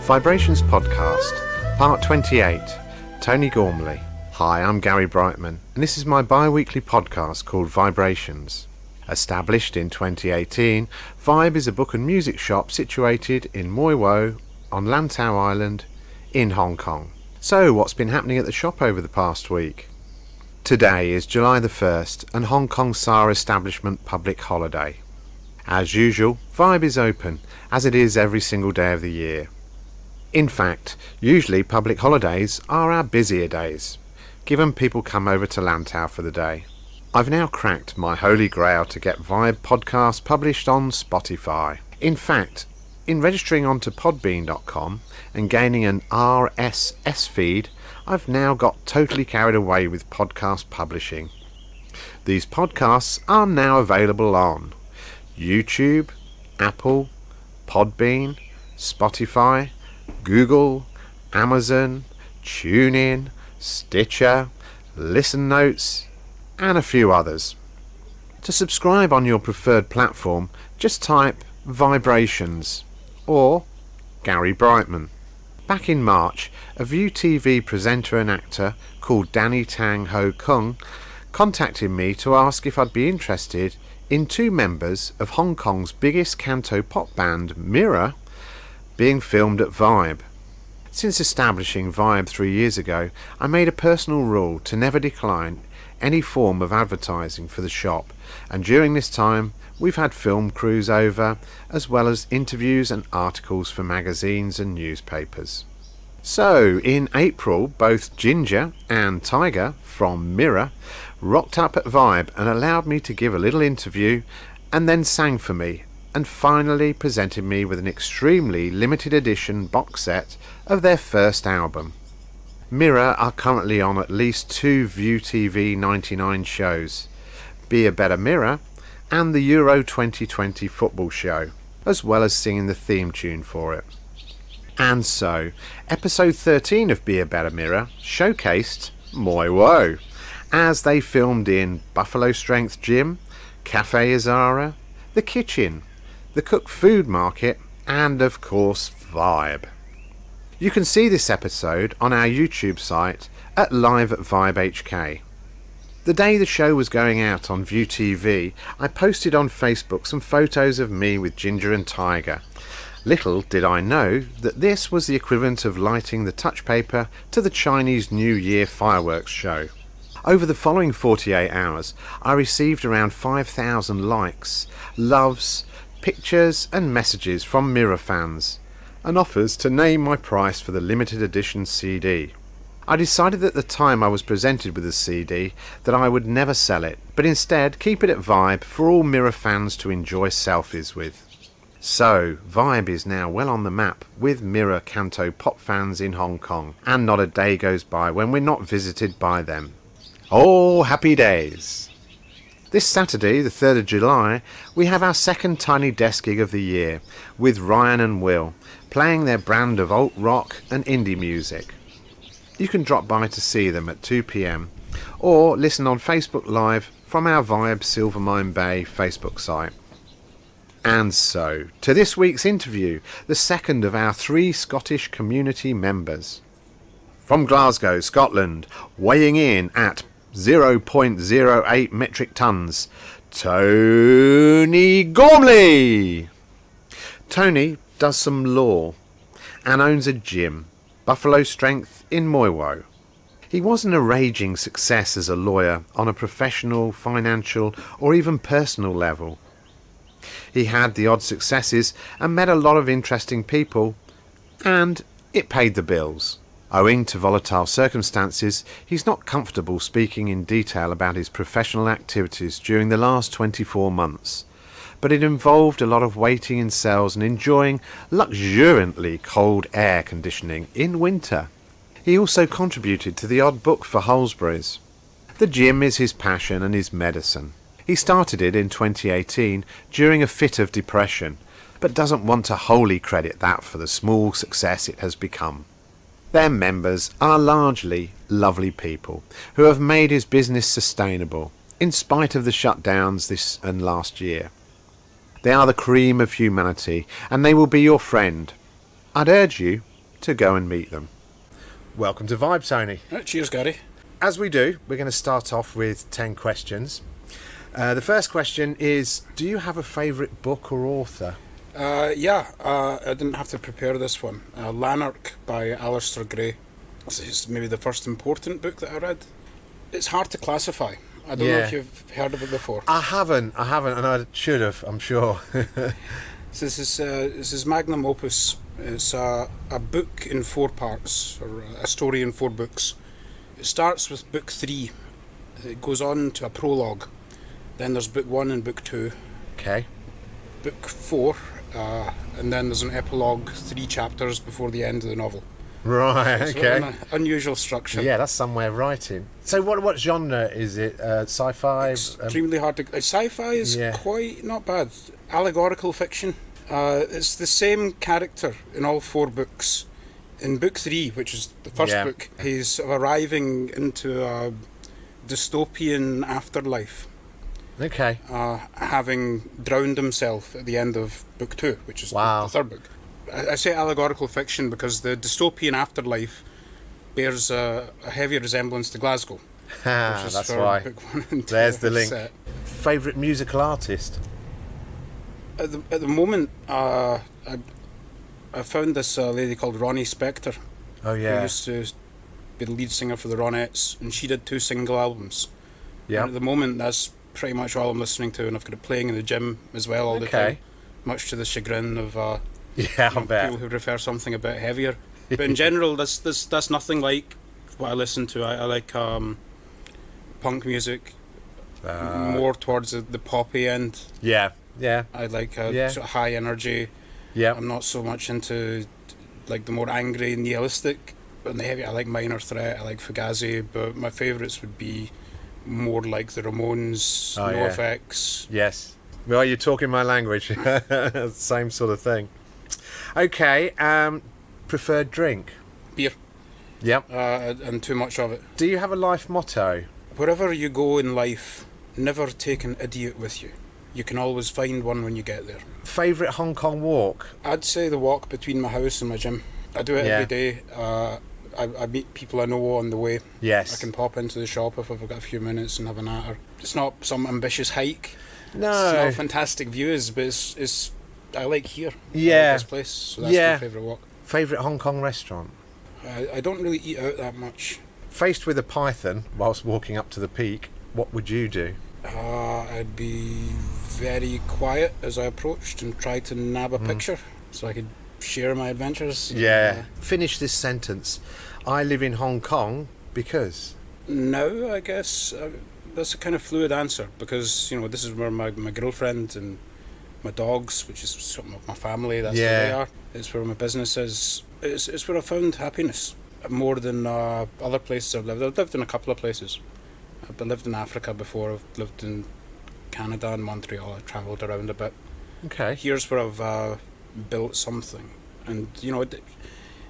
VIBErations Podcast, Part 28, Tony Gormley. Hi, I'm Gary Brightman, and this is my bi-weekly podcast called VIBErations. Established in 2018, Vibe is a book and music shop situated in Mui Wo on Lantau Island in Hong Kong. So, what's been happening at the shop over the past week? Today is July the 1st and Hong Kong SAR establishment public holiday. As usual, Vibe is open, as it is every single day of the year. In fact, usually public holidays are our busier days, given people come over to Lantau for the day. I've now cracked my holy grail to get Vibe podcasts published on Spotify. In fact, in registering onto podbean.com and gaining an RSS feed, I've now got totally carried away with podcast publishing. These podcasts are now available on YouTube, Apple, Podbean, Spotify, Google, Amazon, TuneIn, Stitcher, Listen Notes, and a few others. To subscribe on your preferred platform, just type VIBErations or Gary Brightman. Back in March, a View TV presenter and actor called Danny Tang Ho Kung contacted me to ask if I'd be interested in two members of Hong Kong's biggest canto pop band, Mirror, being filmed at Vibe. Since establishing Vibe 3 years ago, I made a personal rule to never decline any form of advertising for the shop, and during this time we've had film crews over, as well as interviews and articles for magazines and newspapers. So, in April, both Ginger and Tiger from Mirror rocked up at Vibe and allowed me to give a little interview, and then sang for me, and finally presented me with an extremely limited edition box set of their first album. Mirror are currently on at least 2 View TV 99 shows, Be a Better Mirror and the Euro 2020 football show, as well as singing the theme tune for it. And so, episode 13 of Be a Better Mirror showcased Mui Wo, as they filmed in Buffalo Strength Gym, Cafe Azara, The Kitchen, the Cook Food Market, and of course Vibe. You can see this episode on our YouTube site at Live at Vibe HK. The day the show was going out on View TV, I posted on Facebook some photos of me with Ginger and Tiger. Little did I know that this was the equivalent of lighting the touch paper to the Chinese New Year fireworks show. Over the following 48 hours, I received around 5,000 likes, loves, pictures and messages from Mirror fans, and offers to name my price for the limited edition CD. I decided at the time I was presented with the CD that I would never sell it, but instead keep it at Vibe for all Mirror fans to enjoy selfies with. So, Vibe is now well on the map with Mirror canto pop fans in Hong Kong, and not a day goes by when we're not visited by them. Oh, happy days! This Saturday, the 3rd of July, we have our second Tiny Desk gig of the year, with Ryan and Will, playing their brand of alt rock and indie music. You can drop by to see them at 2 p.m, or listen on Facebook Live from our Vibe Silvermine Bay Facebook site. And so, to this week's interview, the second of our 3 Scottish community members. From Glasgow, Scotland, weighing in at 0.08 metric tons, Tony Gormley. Tony does some law and owns a gym, Buffalo Strength in Mui Wo. He wasn't a raging success as a lawyer on a professional, financial or even personal level. He had the odd successes and met a lot of interesting people, and it paid the bills. Owing to volatile circumstances, he's not comfortable speaking in detail about his professional activities during the last 24 months, but it involved a lot of waiting in cells and enjoying luxuriantly cold air conditioning in winter. He also contributed to the odd book for Halsbury's. The gym is his passion and his medicine. He started it in 2018 during a fit of depression, but doesn't want to wholly credit that for the small success it has become. Their members are largely lovely people who have made his business sustainable in spite of the shutdowns this and last year. They are the cream of humanity, and they will be your friend. I'd urge you to go and meet them. Welcome to Vibe, Tony. Cheers, Gary. As we do, we're going to start off with 10 questions. The first question is, do you have a favourite book or author? I didn't have to prepare this one. Lanark by Alistair Gray. This is maybe the first important book that I read. It's hard to classify. I don't know if you've heard of it before. I haven't, and I should have, I'm sure. This is magnum opus. It's a book in 4 parts, or a story in 4 books. It starts with book 3. It goes on to a prologue. Then there's book 1 and book 2. Okay. Book 4, and then there's an epilogue, 3 chapters before the end of the novel. Right, So okay. an unusual structure. Yeah, that's some way of writing. So what genre is it? Sci-fi? Extremely hard to... Sci-fi is quite not bad. Allegorical fiction. It's the same character in all 4 books. In book 3, which is the first book, he's sort of arriving into a dystopian afterlife. Okay. Having drowned himself at the end of book 2, which is the 3rd book. I say allegorical fiction because the dystopian afterlife bears a heavy resemblance to Glasgow. That's why. Book 1 and 2. There's the link. Favourite musical artist? At the moment, I found this lady called Ronnie Spector. Oh, yeah. Who used to be the lead singer for the Ronettes, and she did 2 single albums. Yeah. And at the moment, that's pretty much all I'm listening to, and I've got it playing in the gym as well all the time. Much to the chagrin of people who prefer something a bit heavier. But in general, that's nothing like what I listen to. I like punk music, more towards the poppy end. Yeah. I like sort of high energy. Yeah. I'm not so much into like the more angry, nihilistic, but the heavy. I like Minor Threat. I like Fugazi, but my favourites would be more like the Ramones, NoFX. Yes. Well, you're talking my language. Same sort of thing. Okay. Preferred drink? Beer. Yep. And too much of it. Do you have a life motto? Wherever you go in life, never take an idiot with you. You can always find one when you get there. Favourite Hong Kong walk? I'd say the walk between my house and my gym. I do it every day. I meet people I know on the way. Yes. I can pop into the shop if I've got a few minutes and have a natter. It's not some ambitious hike. No. It's not fantastic views, but it's I like here. Yeah. I like this place, so that's my favourite walk. Favourite Hong Kong restaurant? I don't really eat out that much. Faced with a python whilst walking up to the peak, what would you do? I'd be very quiet as I approached and try to nab a picture so I could share my adventures. Yeah. Finish this sentence. I live in Hong Kong because... No, I guess that's a kind of fluid answer because, this is where my girlfriend and my dogs, which is something of my family, that's where they are. It's where my business is. It's where I found happiness more than other places I've lived. I've lived in a couple of places. I've lived in Africa before. I've lived in Canada and Montreal. I've travelled around a bit. Okay. Here's where I've built something, and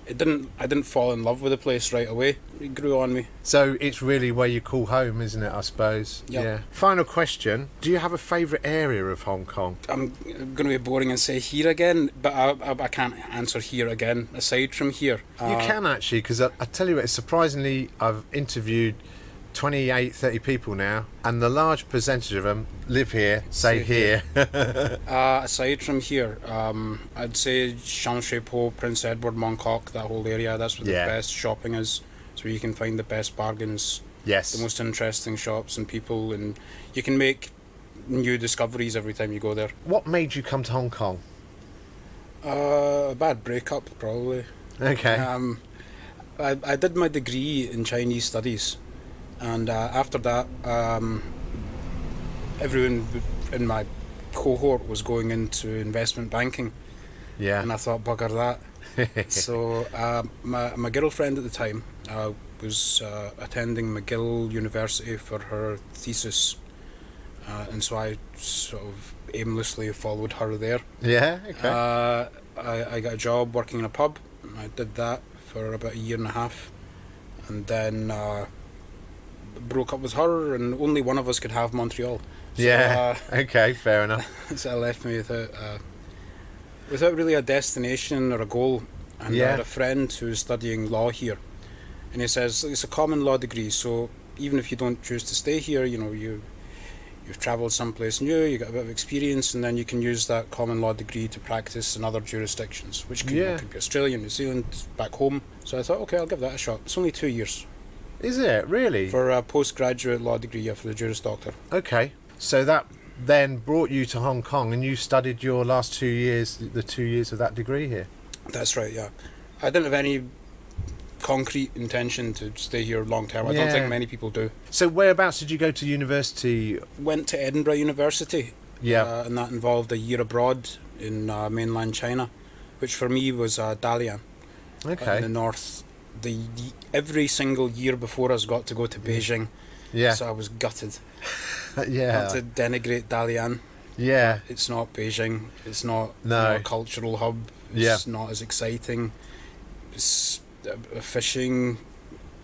I didn't fall in love with the place right away. It grew on me. So it's really where you call home, isn't it, I suppose? Yep. Yeah. Final question. Do you have a favourite area of Hong Kong? I'm going to be boring and say here again, but I can't answer here again, aside from here. You can actually, because I tell you what, surprisingly, I've interviewed 28, 30 people now, and the large percentage of them live here, say here. Aside from here, I'd say Shan Po, Prince Edward, Mongkok, that whole area, that's where the best shopping is. It's where you can find the best bargains, Yes. the most interesting shops and people, and you can make new discoveries every time you go there. What made you come to Hong Kong? A bad breakup, probably. Okay. I did my degree in Chinese studies, and after that, everyone in my cohort was going into investment banking. Yeah. And I thought, bugger that. So my girlfriend at the time was attending McGill University for her thesis, and so I sort of aimlessly followed her there. Yeah, okay. I got a job working in a pub. I did that for about a year and a half, and then broke up with her, and only one of us could have Montreal. So, yeah, okay, fair enough. So it left me without really a destination or a goal. And I had a friend who was studying law here, and he says it's a common law degree, so even if you don't choose to stay here, you've travelled someplace new, you got a bit of experience, and then you can use that common law degree to practice in other jurisdictions, which could be Australia, New Zealand, back home. So I thought, okay, I'll give that a shot. It's only 2 years. Is it really? For a postgraduate law degree, for the Juris Doctor. Okay, so that then brought you to Hong Kong, and you studied your last 2 years, the 2 years of that degree here. That's right, yeah. I didn't have any concrete intention to stay here long term. I don't think many people do. So whereabouts did you go to university? Went to Edinburgh University. Yeah. And that involved a year abroad in mainland China, which for me was Dalian. Okay. In the north. Every single year before us got to go to Beijing. Yeah. So I was gutted. Yeah. Not to denigrate Dalian. Yeah. It's not Beijing. It's not a cultural hub. It's not as exciting. It's a fishing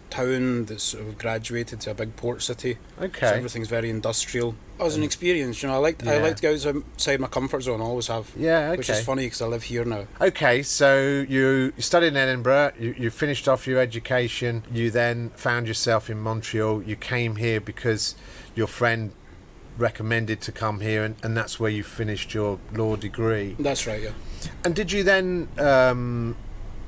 town that's sort of graduated to a big port city. Okay. So everything's very industrial. It was an experience, I like to go outside my comfort zone, I always have. Yeah, okay. Which is funny because I live here now. Okay, so you studied in Edinburgh, you finished off your education, you then found yourself in Montreal, you came here because your friend recommended to come here, and that's where you finished your law degree. That's right, yeah. And did you then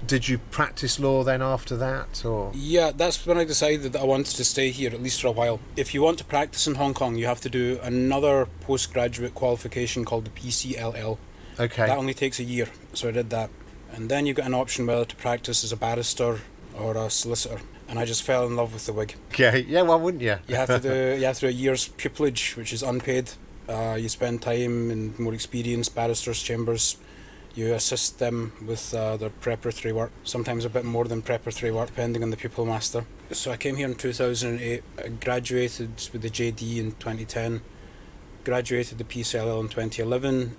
did you practice law then after that, or? Yeah, that's when I decided that I wanted to stay here at least for a while. If you want to practice in Hong Kong, you have to do another postgraduate qualification called the PCLL. Okay. That only takes a year, so I did that. And then you get an option whether to practice as a barrister or a solicitor. And I just fell in love with the wig. Okay, yeah, why wouldn't you? You have to do a year's pupillage, which is unpaid. You spend time in more experienced barristers' chambers. You assist them with their preparatory work, sometimes a bit more than preparatory work, depending on the pupil master. So I came here in 2008, I graduated with the JD in 2010, graduated the PCLL in 2011,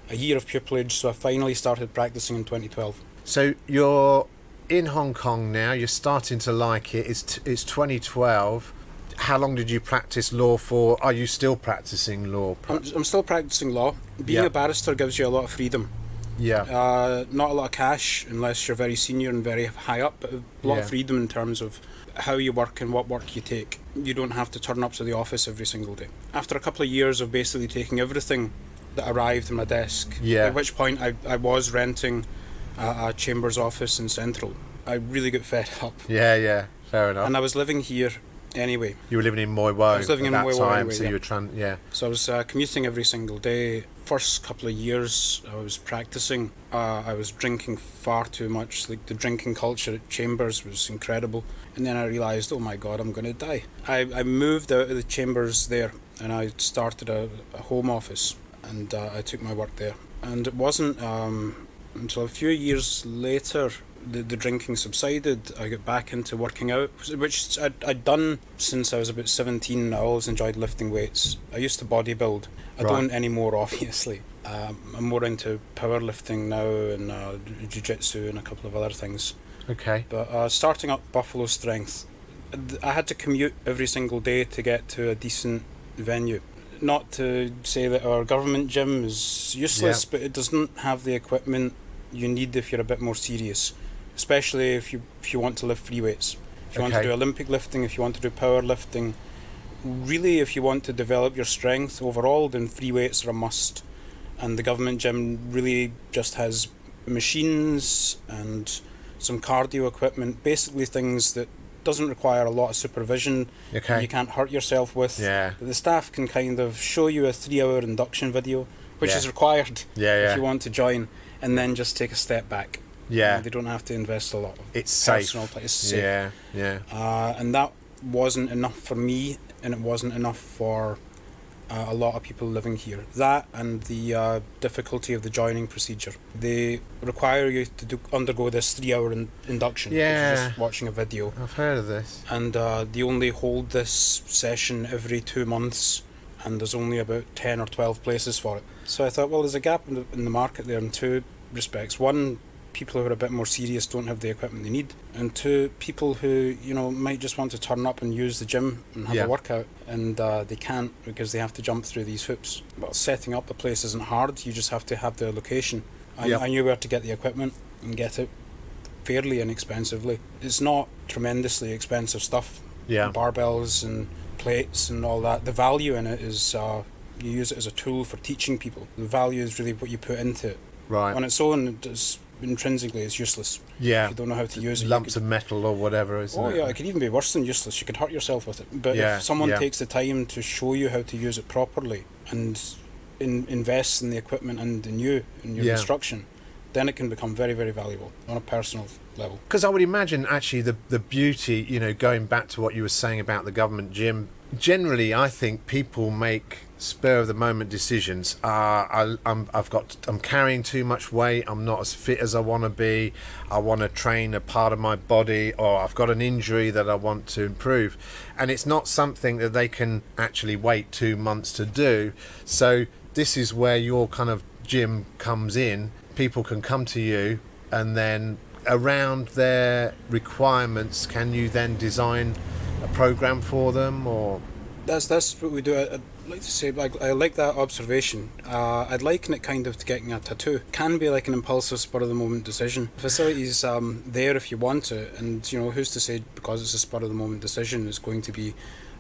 a year of pupillage, so I finally started practicing in 2012. So you're in Hong Kong now, you're starting to like it, it's 2012. How long did you practice law for? Are you still practicing law? I'm still practicing law. Being a barrister gives you a lot of freedom. Yeah. Not a lot of cash unless you're very senior and very high up, but a lot of freedom in terms of how you work and what work you take. You don't have to turn up to the office every single day. After a couple of years of basically taking everything that arrived in my desk, at which point I was renting a chambers office in Central, I really got fed up. Yeah, fair enough. And I was living here anyway. You were living in Mui Wo I was living in Mui Wo anyway, so you were So I was commuting every single day. First couple of years I was practicing, I was drinking far too much. Like, the drinking culture at chambers was incredible. And then I realised, oh my god, I'm going to die. I moved out of the chambers there and I started a home office, and I took my work there. And it wasn't until a few years later the drinking subsided. I got back into working out, which I'd done since I was about 17. I always enjoyed lifting weights. I used to bodybuild. I don't anymore, obviously. I'm more into powerlifting now, and Jiu Jitsu and a couple of other things. Okay. But starting up Buffalo Strength, I had to commute every single day to get to a decent venue. Not to say that our government gym is useless, but it doesn't have the equipment you need if you're a bit more serious. Especially if you want to lift free weights. If you want to do Olympic lifting, if you want to do powerlifting, really if you want to develop your strength overall, then free weights are a must. And the government gym really just has machines and some cardio equipment, basically things that doesn't require a lot of supervision, you can't hurt yourself with. But the staff can kind of show you a 3-hour induction video, which is required if you want to join, and then just take a step back. They don't have to invest a lot of personal time. It's safe. And that wasn't enough for me, and it wasn't enough for a lot of people living here. That and the difficulty of the joining procedure. They require you to undergo this 3-hour induction, which is just watching a video. I've heard of this. And they only hold this session every 2 months, and there's only about 10 or 12 places for it. So I thought, well, there's a gap in the market there in two respects. One, people who are a bit more serious don't have the equipment they need, and two, people who might just want to turn up and use the gym and have a workout, and they can't because they have to jump through these hoops. Well, setting up the place isn't hard, you just have to have the location. I knew where to get the equipment and get it fairly inexpensively. It's not tremendously expensive stuff. Yeah. Barbells and plates and all that. The value in it is you use it as a tool for teaching people. The value is really what you put into it. Right. On its own, intrinsically, it's useless. Yeah. If you don't know how to use it. Lumps of metal or whatever, isn't it? Oh yeah, it could even be worse than useless. You could hurt yourself with it. But if someone takes the time to show you how to use it properly and invests in the equipment and in you, in your instruction, then it can become very, very valuable on a personal level. Because I would imagine, actually, the beauty, you know, going back to what you were saying about the government gym, generally, I think people make spur of the moment decisions. I'm carrying too much weight. I'm not as fit as I want to be. I want to train a part of my body, or I've got an injury that I want to improve, and it's not something that they can actually wait 2 months to do. So this is where your kind of gym comes in. People can come to you, and then around their requirements, can you then design a program for them? Or that's what we do. I'd like to say, I like that observation. I'd liken it kind of to getting a tattoo. Can be like an impulsive, spur of the moment decision. Facilities there if you want it, and you know, who's to say because it's a spur of the moment decision is going to be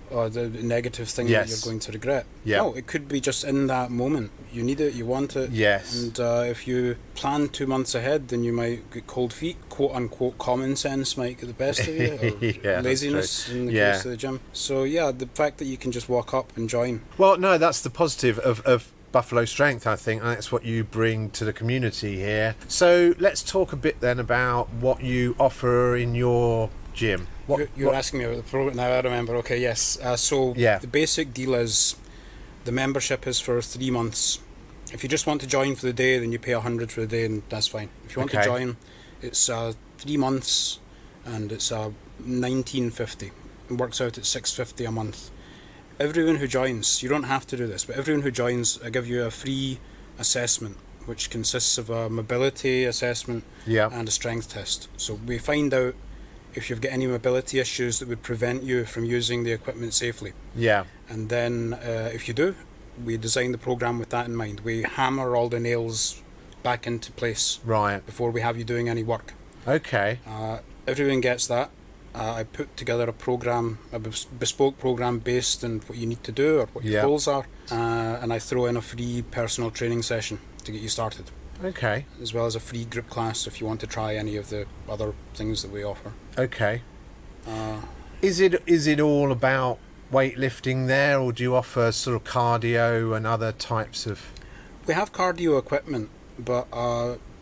the negative thing that you're going to regret. No, it could be just in that moment. You need it, you want it. Yes. And if you plan 2 months ahead, then you might get cold feet. Quote unquote common sense might get the best of you, or laziness in the case of the gym. So the fact that you can just walk up and join. Well, no, that's the positive of Buffalo Strength, I think, and that's what you bring to the community here. So let's talk a bit then about what you offer in your gym. You're asking me about the program now. I remember. Okay, yes. The basic deal is the membership is for 3 months. If you just want to join for the day, then you pay 100 for the day, and that's fine. If you want to join, it's 3 months, and it's 1950. It works out at 650 a month. Everyone who joins, you don't have to do this, but everyone who joins, I give you a free assessment, which consists of a mobility assessment and a strength test. So we find out if you've got any mobility issues that would prevent you from using the equipment safely. Yeah. And then if you do, we design the program with that in mind. We hammer all the nails back into place before we have you doing any work. Okay. Everyone gets that. I put together a program, a bespoke program based on what you need to do or what your goals are, and I throw in a free personal training session to get you started. Okay. As well as a free group class if you want to try any of the other things that we offer. Okay. Is it all about weightlifting there, or do you offer sort of cardio and other types of... We have cardio equipment, but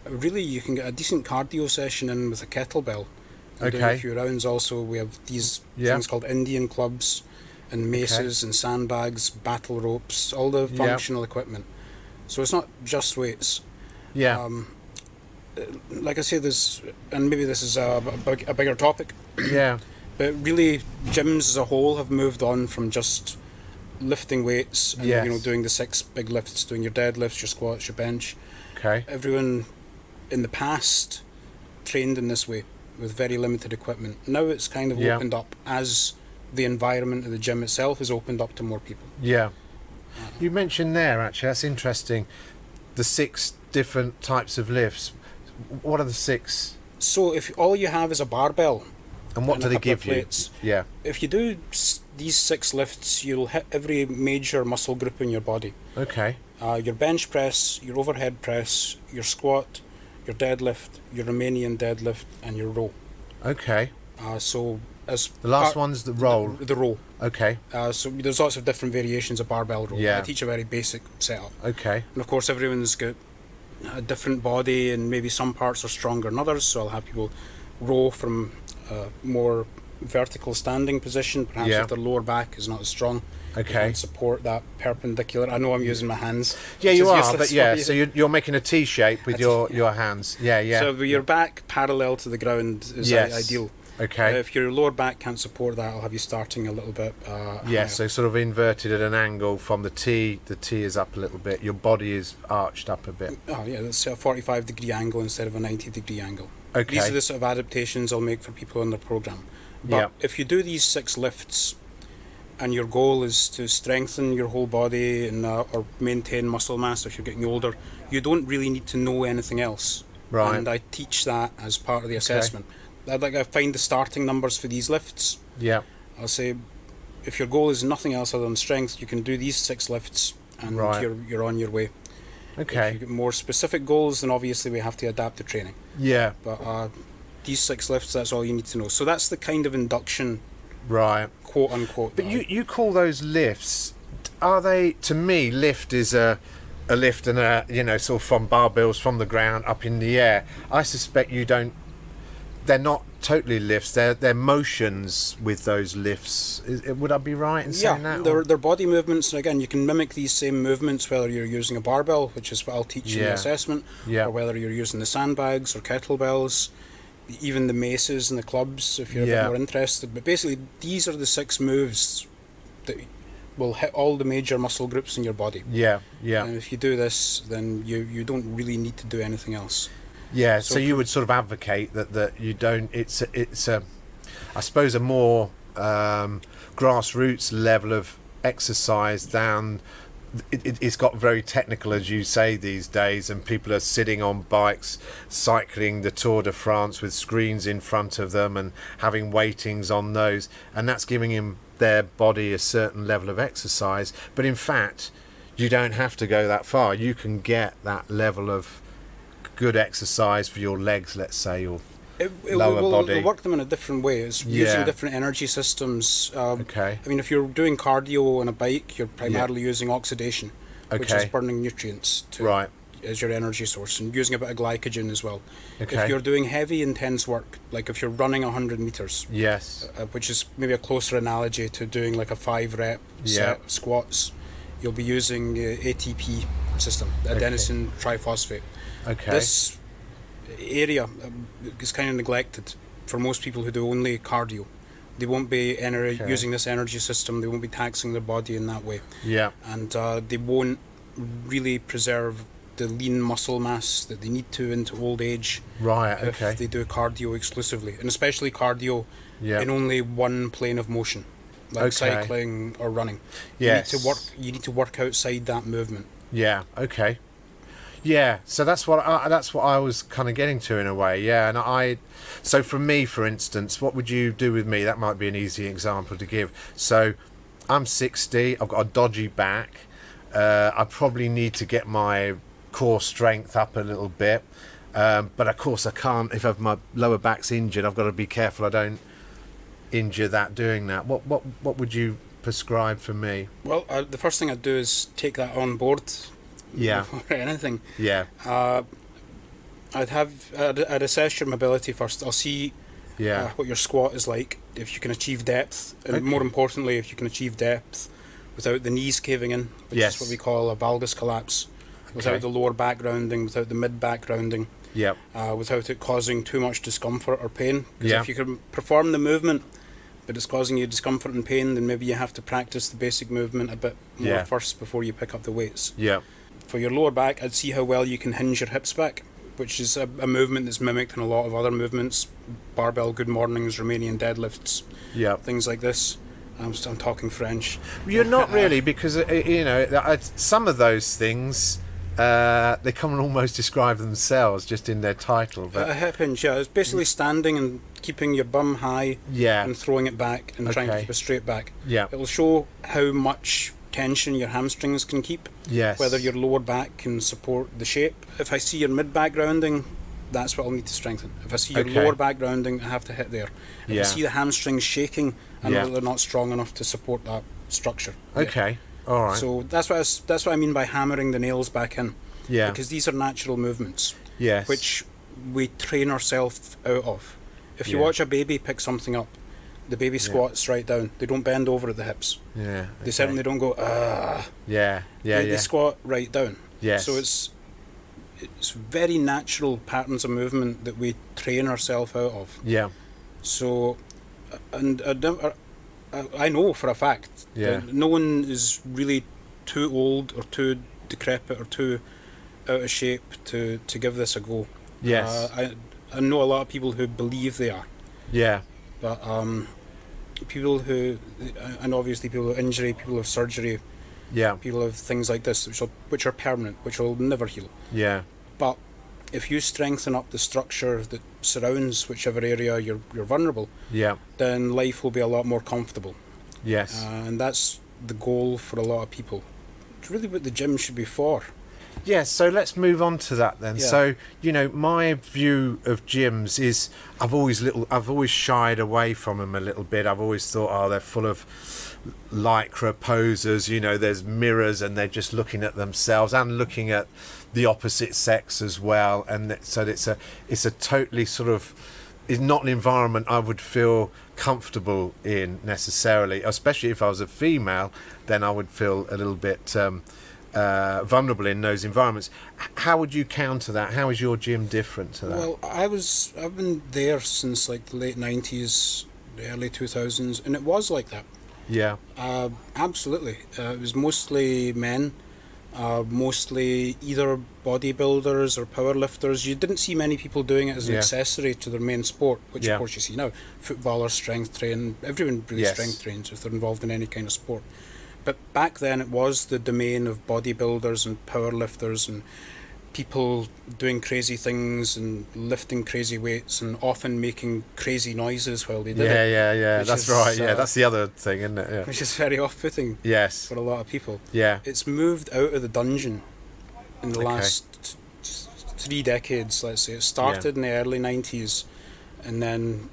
really you can get a decent cardio session in with a kettlebell. Doing a few rounds also. We have these things called Indian clubs and maces and sandbags, battle ropes, all the functional equipment. So it's not just weights. Yeah. Like I say, and maybe this is a bigger topic. Yeah. But really, gyms as a whole have moved on from just lifting weights and doing the 6 big lifts, doing your deadlifts, your squats, your bench. Okay. Everyone in the past trained in this way with very limited equipment. Now it's kind of opened up as the environment of the gym itself is opened up to more people. Yeah. You mentioned there, actually, that's interesting, the 6 different types of lifts. What are the 6? So if all you have is a barbell, and what do they give you? Yeah. If you do these 6 lifts, you'll hit every major muscle group in your body. Okay. Your bench press, your overhead press, your squat, your deadlift, your Romanian deadlift, and your row. Okay. So as the last one's the row. The row. Okay. So there's lots of different variations of barbell row. Yeah. I teach a very basic setup. Okay. And of course, everyone's got a different body, and maybe some parts are stronger than others. So I'll have people row from a more vertical standing position. Perhaps if their lower back is not as strong. Okay. And support that perpendicular. I know I'm using my hands. Yeah, you are, but so you're making a T shape with your hands. Yeah, yeah. So with your back parallel to the ground is ideal. Okay. If your lower back can't support that, I'll have you starting a little bit higher. So sort of inverted at an angle from the T. The T is up a little bit. Your body is arched up a bit. Oh yeah, that's a 45-degree angle instead of a 90-degree angle. Okay. These are the sort of adaptations I'll make for people in the program. But if you do these 6 lifts, and your goal is to strengthen your whole body and or maintain muscle mass if you're getting older, you don't really need to know anything else. Right. And I teach that as part of the assessment. I find the starting numbers for these lifts. Yeah. I'll say, if your goal is nothing else other than strength, you can do these 6 lifts, and you're on your way. Okay. If you get more specific goals, then obviously we have to adapt the training. Yeah. But these 6 lifts, that's all you need to know. So that's the kind of induction, Right. quote unquote. But you call those lifts? Are they? To me, lift is a lift and sort of from barbells from the ground up in the air. I suspect you don't. They're not totally lifts. They're motions with those lifts. Would I be right in saying that? Yeah, they're body movements, and again, you can mimic these same movements whether you're using a barbell, which is what I'll teach in the assessment, or whether you're using the sandbags or kettlebells, even the maces and the clubs if you're a bit more interested. But basically, these are the 6 moves that will hit all the major muscle groups in your body. Yeah. And if you do this, then you don't really need to do anything else. Yeah, so you would sort of advocate that you don't. It's a I suppose a more grassroots level of exercise than it's got very technical, as you say, these days, and people are sitting on bikes cycling the Tour de France with screens in front of them and having weightings on those, and that's giving their body a certain level of exercise. But in fact, you don't have to go that far. You can get that level of good exercise for your legs, let's say, or lower body. We'll work them in a different way. It's using different energy systems. I mean, if you're doing cardio on a bike, you're primarily using oxidation, which is burning nutrients as your energy source, and using a bit of glycogen as well. If you're doing heavy, intense work, like if you're running 100 meters, which is maybe a closer analogy to doing like a 5-rep set of squats, you'll be using ATP system, adenosine triphosphate. This area is kind of neglected for most people who do only cardio. They won't be using this energy system. They won't be taxing their body in that way. And they won't really preserve the lean muscle mass that they need to into old age. If they do cardio exclusively, and especially cardio in only one plane of motion, like cycling or running. You need to work outside that movement. So that's what I was kind of getting to in a way. And so for me, for instance, what would you do with me? That might be an easy example to give. So I'm 60. I've got a dodgy back. I probably need to get my core strength up a little bit. But of course I can't. If my lower back's injured, I've got to be careful I don't injure that doing that. What would you prescribe for me? Well, the first thing I'd do is take that on board. Or anything. I'd assess your mobility first. I'll see what your squat is like, if you can achieve depth, and more importantly, if you can achieve depth without the knees caving in, which is what we call a valgus collapse, without the lower back rounding, without the mid back rounding, without it causing too much discomfort or pain. Because if you can perform the movement but it's causing you discomfort and pain, then maybe you have to practice the basic movement a bit more first before you pick up the weights. For your lower back, I'd see how well you can hinge your hips back, which is a movement that's mimicked in a lot of other movements, barbell good mornings, Romanian deadlifts, things like this. I'm talking French. You're not really, because some of those things they come and almost describe themselves just in their title. But a hip hinge, it's basically standing and keeping your bum high and throwing it back and trying to keep a straight back. It will show how much tension your hamstrings can keep, whether your lower back can support the shape. If I see your mid back rounding, that's what I'll need to strengthen. If I see your lower back rounding, I have to hit there. If I see the hamstrings shaking, I know that they're not strong enough to support that structure. All right. So that's what I mean by hammering the nails back in. Because these are natural movements, which we train ourselves out of. If you watch a baby pick something up, the baby squats right down. They don't bend over at the hips. They certainly don't go They squat right down. So it's very natural patterns of movement that we train ourselves out of. So, and I know for a fact that no one is really too old or too decrepit or too out of shape to give this a go. I know a lot of people who believe they are. But people who, and obviously people with injury, people with surgery, people have things like this which are permanent, which will never heal. But if you strengthen up the structure that surrounds whichever area you're vulnerable, Yeah. then life will be a lot more comfortable. Yes. And that's the goal for a lot of people. It's really what the gym should be for. Yeah, so let's move on to that then. Yeah. So, my view of gyms is I've always shied away from them a little bit. I've always thought, they're full of lycra posers, there's mirrors and they're just looking at themselves and looking at the opposite sex as well. And so it's a totally it's not an environment I would feel comfortable in necessarily, especially if I was a female. Then I would feel a little bit vulnerable in those environments. How would you counter that? How is your gym different to that? Well, I've been there since like the late 90s, the early 2000s, and it was like that. Yeah. Absolutely. It was mostly men, mostly either bodybuilders or powerlifters. You didn't see many people doing it as an accessory to their main sport, which of course you see now. Footballers strength train, everyone really strength trains if they're involved in any kind of sport. But back then it was the domain of bodybuilders and powerlifters and people doing crazy things and lifting crazy weights and often making crazy noises while they did it. Yeah. That's right. That's the other thing, isn't it? Yeah. Which is very off-putting. Yes. For a lot of people. Yeah. It's moved out of the dungeon in the last 3 decades, let's say. It started in the early 90s, and then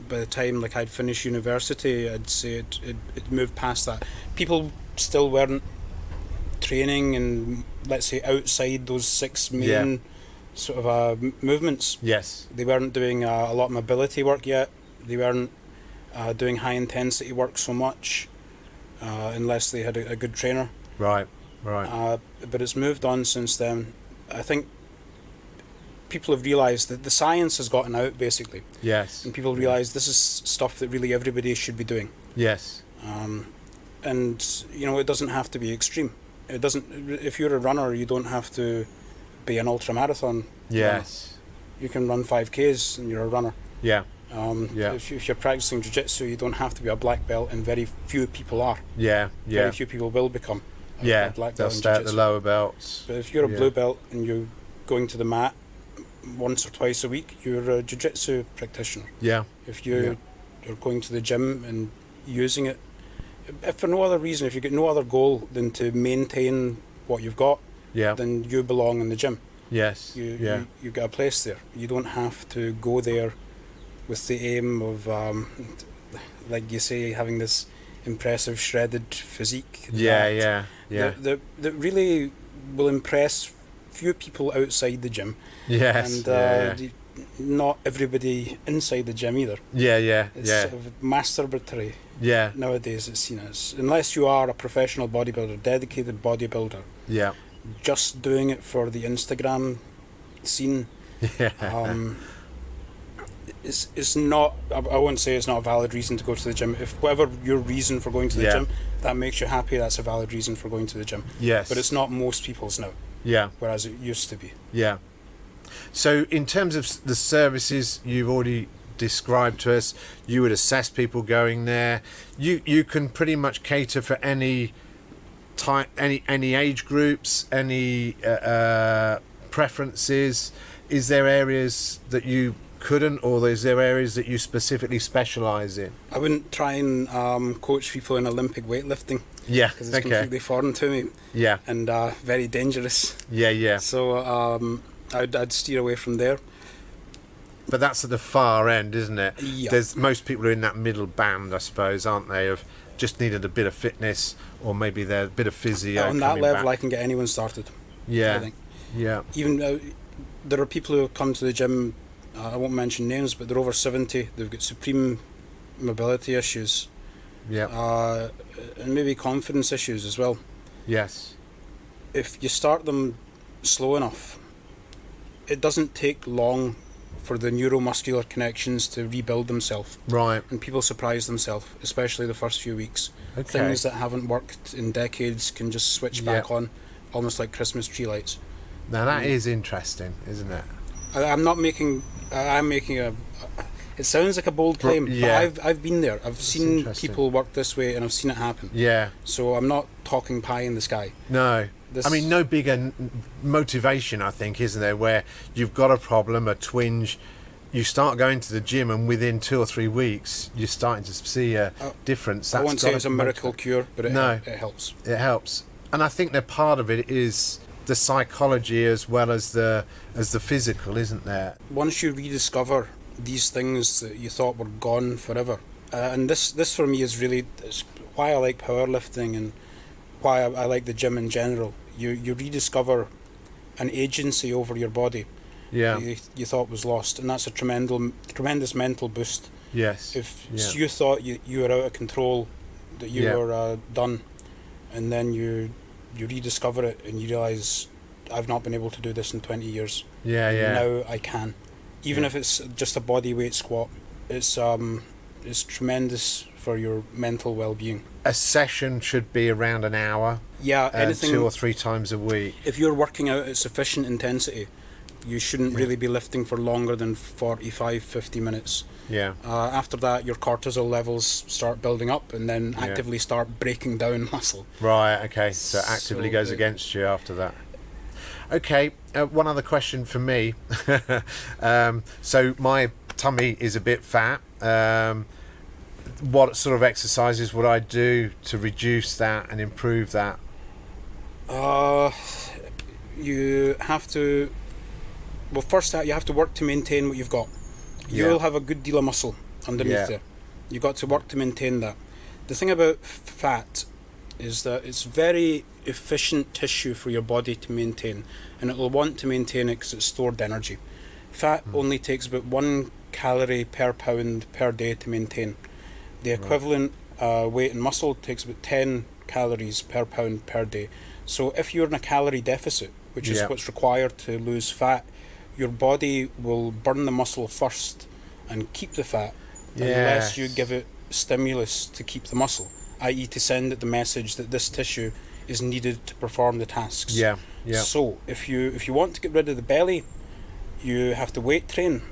by the time I'd finished university, I'd say it moved past that. People still weren't training and, let's say, outside those 6 main sort of movements. Yes. They weren't doing a lot of mobility work yet. They weren't doing high intensity work so much, unless they had a good trainer. Right. But it's moved on since then. I think people have realised that the science has gotten out, basically. Yes. And people realise this is stuff that really everybody should be doing. Yes. And, it doesn't have to be extreme. It doesn't. If you're a runner, you don't have to be an ultramarathon. Yes. You can run 5Ks and you're a runner. Yeah. If you're practicing Jiu Jitsu, you don't have to be a black belt, and very few people are. Yeah. Very few people will become a black they'll belt in stay at the Jiu-Jitsu. lower belts. But if you're a blue belt and you're going to the mat once or twice a week, you're a Jiu Jitsu practitioner. Yeah. If you're going to the gym and using it, if for no other reason, if you've got no other goal than to maintain what you've got, then you belong in the gym. Yes. You've got a place there. You don't have to go there with the aim of, like you say, having this impressive shredded physique. That really will impress few people outside the gym. Yes. And not everybody inside the gym either. It's sort of masturbatory. Nowadays it's seen as, unless you are a professional bodybuilder, dedicated bodybuilder, just doing it for the Instagram scene, it's not, I won't say it's not a valid reason to go to the gym. If whatever your reason for going to the gym, that makes you happy, that's a valid reason for going to the gym. Yes. But it's not most people's now. Whereas it used to be. So in terms of the services you've already described to us, you would assess people going there. You can pretty much cater for any type, any age groups, any preferences. Is there areas that you couldn't, or is there areas that you specifically specialise in? I wouldn't try and coach people in Olympic weightlifting. Because it's completely foreign to me. And very dangerous. So I'd steer away from there. But that's at the far end, isn't it? Yeah. Most people are in that middle band, I suppose, aren't they? Of just needed a bit of fitness, or maybe they're a bit of physio. On that level, back. I can get anyone started. I think. Even there are people who come to the gym. I won't mention names, but they're over 70. They've got supreme mobility issues. And maybe confidence issues as well. Yes. If you start them slow enough, it doesn't take long for the neuromuscular connections to rebuild themselves. Right. And people surprise themselves, especially the first few weeks. Things that haven't worked in decades can just switch back on, almost like Christmas tree lights. Now that is interesting, isn't it? I'm making a... It sounds like a bold claim, but I've been there. I've seen people work this way, and I've seen it happen. So I'm not talking pie in the sky. No. I mean, no bigger motivation, I think, isn't there? Where you've got a problem, a twinge, you start going to the gym, and within 2 or 3 weeks, you're starting to see a difference. I won't say it's a miracle cure, but it helps. It helps, and I think that part of it is the psychology as well as the physical, isn't there? Once you rediscover these things that you thought were gone forever, and this for me is really why I like powerlifting and why I like the gym in general. You rediscover an agency over your body that you thought was lost, and that's a tremendous mental boost. Yes. If you thought you were out of control, that you were done, and then you rediscover it and you realise, I've not been able to do this in 20 years. Now I can. Even if it's just a body weight squat, it's tremendous for your mental well-being. A session should be around an hour. Yeah, anything 2 or 3 times a week. If you're working out at sufficient intensity, you shouldn't really be lifting for longer than 45-50 minutes. Yeah. After that, your cortisol levels start building up, and then actively start breaking down muscle. Right. Okay. So actively goes against you after that. Okay. One other question for me. So my tummy is a bit fat. What sort of exercises would I do to reduce that and improve that? You have to. Well, first you have to work to maintain what you've got. You'll have a good deal of muscle underneath there. You've got to work to maintain that. The thing about fat is that it's very efficient tissue for your body to maintain, and it will want to maintain it because it's stored energy. Fat only takes about 1 calorie per pound per day to maintain. The equivalent weight in muscle takes about 10 calories per pound per day. So if you're in a calorie deficit, which is what's required to lose fat, your body will burn the muscle first and keep the fat unless you give it stimulus to keep the muscle, i.e. to send it the message that this tissue is needed to perform the tasks. So if you want to get rid of the belly, you have to weight train.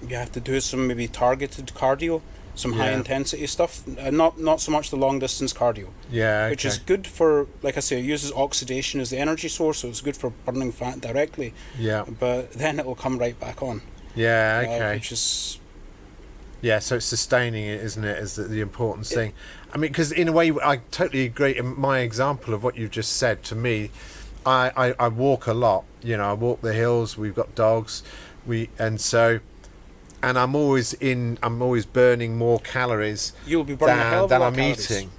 You have to do some maybe targeted cardio, some high intensity stuff, not so much the long distance cardio, which is good for, like I say, it uses oxidation as the energy source, so it's good for burning fat directly, but then it will come right back on, which is so it's sustaining it, isn't it, is the important thing. I mean, because in a way I totally agree. In my example of what you've just said, to me, I walk a lot, I walk the hills, we've got dogs, and I'm always burning more calories. You'll be burning a hell of a lot I'm eating.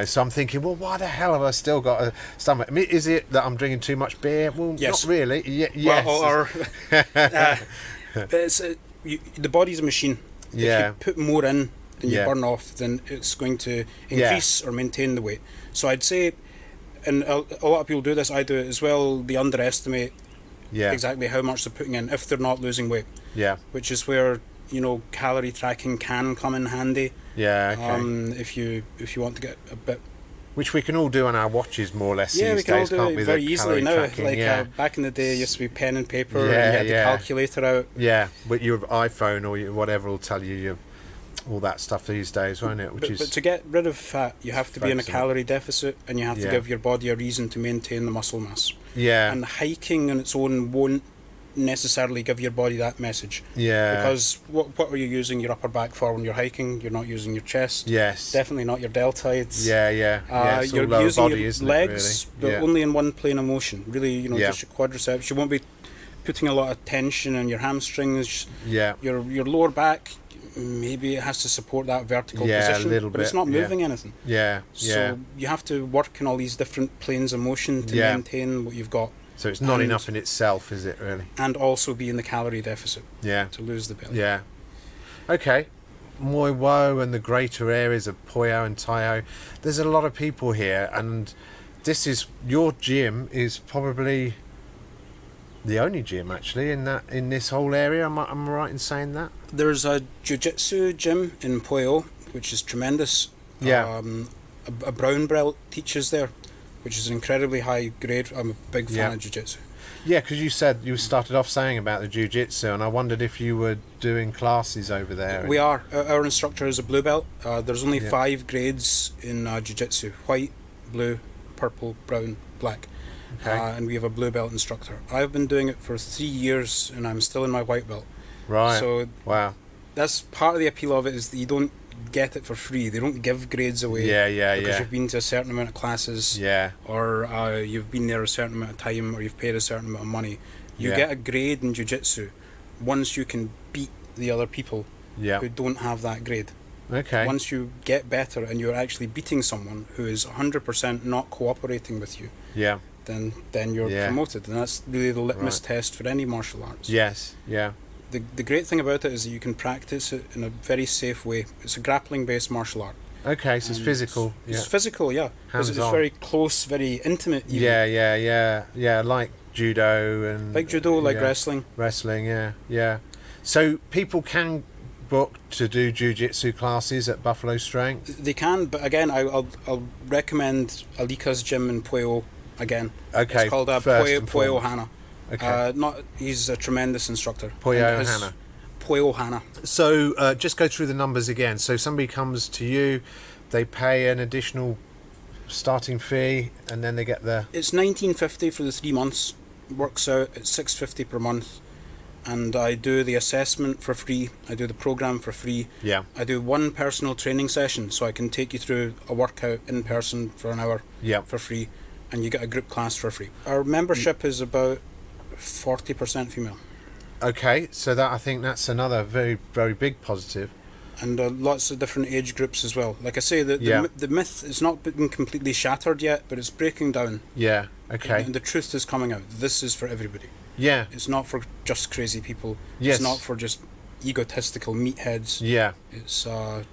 So I'm thinking, well, why the hell have I still got a stomach? I mean, is it that I'm drinking too much beer? Well, not really. Yes. Well, the body's a machine. If you put more in than you burn off, then it's going to increase or maintain the weight. So I'd say, and a lot of people do this, I do it as well, they underestimate exactly how much they're putting in if they're not losing weight. Which is where calorie tracking can come in handy. If you want to get a bit. Which we can all do on our watches more or less these days, can't we? we? Very easily now. Back in the day, it used to be pen and paper, and you had the calculator out. But your iPhone or whatever will tell you all that stuff these days, won't it? But to get rid of fat, you have to be in a calorie deficit, and you have to give your body a reason to maintain the muscle mass. And hiking on its own won't necessarily give your body that message. Because what are you using your upper back for when you're hiking? You're not using your chest. Definitely not your deltoids. You're using body, your legs, really? but only in one plane of motion. Really, just your quadriceps. You won't be putting a lot of tension on your hamstrings. Your lower back, maybe it has to support that vertical position, a little but bit, it's not moving anything. So you have to work in all these different planes of motion to maintain what you've got. So it's not enough in itself, is it, really? And also be in the calorie deficit to lose the belly. Okay. Mui Wo and the greater areas of Poyo and Tayo, there's a lot of people here, and your gym is probably the only gym actually in this whole area. Am I right in saying that? There's a Jiu Jitsu gym in Poyo, which is tremendous. A brown belt teaches there, which is an incredibly high grade. I'm a big fan of Jiu Jitsu. Because you said you started off saying about the Jiu Jitsu, and I wondered if you were doing classes over there. We are. Our instructor is a blue belt. There's only 5 grades in Jiu Jitsu: white, blue, purple, brown, black. Okay. And we have a blue belt instructor. I've been doing it for 3 years, and I'm still in my white belt. Right. So wow. that's part of the appeal of it, is that you don't get it for free. They don't give grades away. Because you've been to a certain amount of classes. Yeah. Or you've been there a certain amount of time, or you've paid a certain amount of money. You Yeah. get a grade in Jiu Jitsu once you can beat the other people Yeah. who don't have that grade. Okay. Once you get better and you're actually beating someone who is 100% not cooperating with you, Yeah. then you're Yeah. promoted, and that's really the litmus Right. test for any martial arts. Yes. Yeah. The great thing about it is that you can practice it in a very safe way. It's a grappling based martial art. Okay. So it's physical. It's physical, yeah. It's Hands-on. very close, very intimate even. Yeah. Like judo and. Like judo, like yeah. wrestling. Wrestling. Yeah. So people can book to do jiu-jitsu classes at Buffalo Strength. They can, but again, I'll recommend Alika's gym in Pueo again. Okay. It's called Pueo Hana. Okay. He's a tremendous instructor. Pueo Hana. Pueo Hana. So just go through the numbers again. So somebody comes to you, they pay an additional starting fee, and then they get the. It's $19.50 for the 3 months. Works out at $6.50 per month. And I do the assessment for free. I do the program for free. Yeah. I do one personal training session, so I can take you through a workout in person for an hour for free, and you get a group class for free. Our membership is about 40% female. Okay, so that I think that's another very, very big positive. And lots of different age groups as well. Like I say, the myth is not been completely shattered yet, but it's breaking down. Yeah. Okay. And the truth is coming out. This is for everybody. Yeah. It's not for just crazy people. Yes. It's not for just egotistical meatheads. Yeah. It's for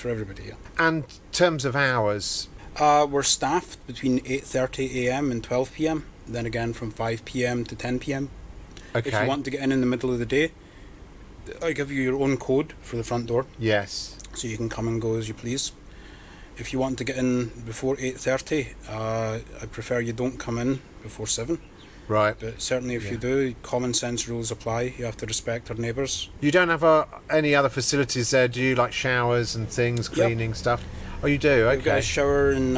everybody. Yeah. And in terms of hours. We're staffed between 8:30 a.m. and 12 p.m. Then again from 5 p.m. to 10 p.m. Okay. If you want to get in the middle of the day, I give you your own code for the front door. Yes. So you can come and go as you please. If you want to get in before 8:30, I prefer you don't come in before 7. Right. But certainly if you do, common sense rules apply. You have to respect our neighbours. You don't have any other facilities there, do you? Like showers and things, cleaning stuff? Oh, you do? Okay. We've got a shower and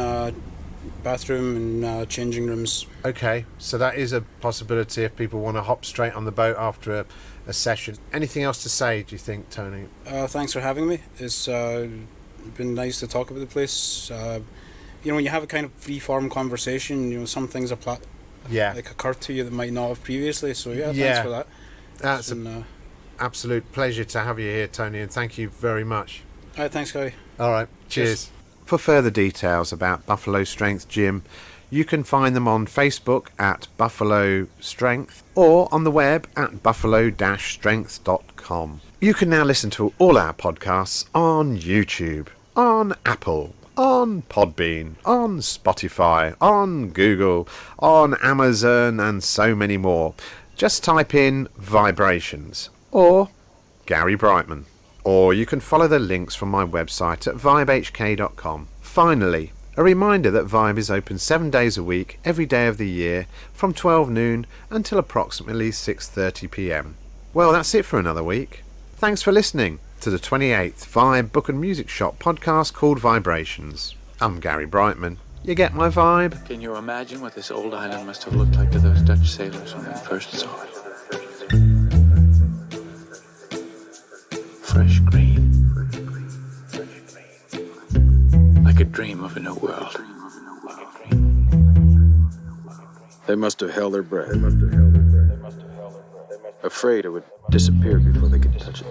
bathroom and changing rooms. Okay, so that is a possibility if people want to hop straight on the boat after a session. Anything else to say, do you think, Tony? Thanks for having me. It's been nice to talk about the place. When you have a kind of free-form conversation, some things occur to you that might not have previously. So thanks for that. That's an absolute pleasure to have you here, Tony, and thank you very much. All right, thanks, Gary. All right, cheers. For further details about Buffalo Strength Gym, you can find them on Facebook at Buffalo Strength or on the web at buffalo-strength.com. You can now listen to all our podcasts on YouTube, on Apple, on Podbean, on Spotify, on Google, on Amazon, and so many more. Just type in VIBErations or Gary Brightman. Or you can follow the links from my website at vibehk.com. Finally, a reminder that Vibe is open 7 days a week, every day of the year, from 12 noon until approximately 6:30 p.m. Well, that's it for another week. Thanks for listening to the 28th Vibe Book and Music Shop podcast called VIBErations. I'm Gary Brightman. You get my vibe? Can you imagine what this old island must have looked like to those Dutch sailors when they first saw it? Fresh green. Like a dream of a new world. They must have held their breath. Afraid it would disappear before they could touch it.